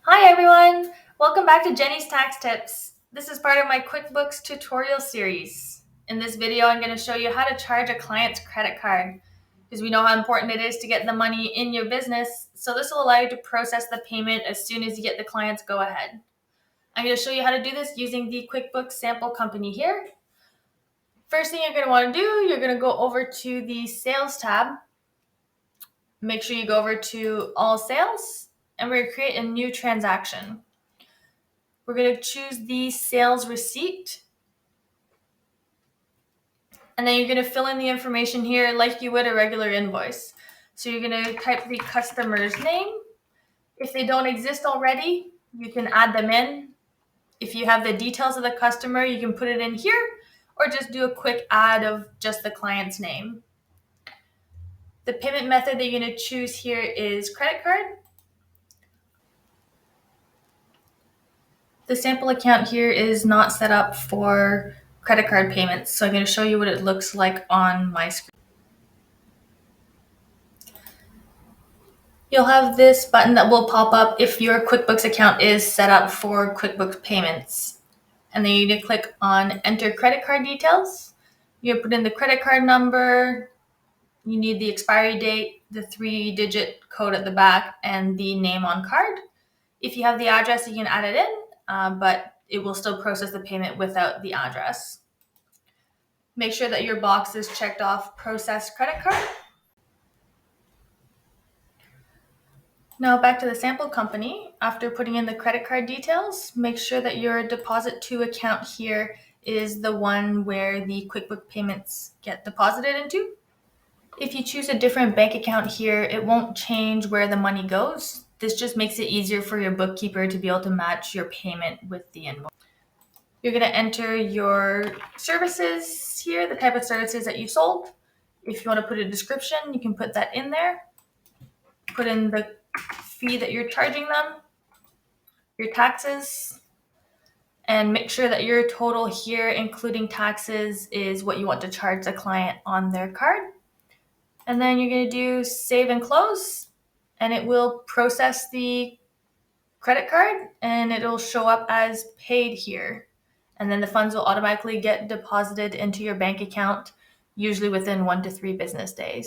Hi everyone! Welcome back to Jenny's Tax Tips. This is part of my QuickBooks tutorial series. In this video, I'm going to show you how to charge a client's credit card because we know how important it is to get the money in your business. So this will allow you to process the payment as soon as you get the client's go ahead. I'm going to show you how to do this using the QuickBooks sample company here. First thing you're going to want to do, you're going to go over to the Sales tab. Make sure you go over to All Sales, and we're going to create a new transaction. We're going to choose the sales receipt. And then you're going to fill in the information here like you would a regular invoice. So you're going to type the customer's name. If they don't exist already, you can add them in. If you have the details of the customer, you can put it in here or just do a quick add of just the client's name. The payment method that you're going to choose here is credit card. The sample account here is not set up for credit card payments, so I'm going to show you what it looks like on my screen. You'll have this button that will pop up if your QuickBooks account is set up for QuickBooks payments. And then you need to click on Enter Credit Card Details. You put in the credit card number, you need the expiry date, the 3-digit code at the back, and the name on card. If you have the address, you can add it in, but it will still process the payment without the address. Make sure that your box is checked off Process Credit Card. Now back to the sample company. After putting in the credit card details, make sure that your deposit to account here is the one where the QuickBooks payments get deposited into. If you choose a different bank account here, it won't change where the money goes. This just makes it easier for your bookkeeper to be able to match your payment with the invoice. You're going to enter your services here, the type of services that you sold. If you want to put a description, you can put that in there. Put in the fee that you're charging them, your taxes, and make sure that your total here, including taxes, is what you want to charge the client on their card. And then you're going to do save and close, and it will process the credit card and it'll show up as paid here. And then the funds will automatically get deposited into your bank account, usually within 1 to 3 business days.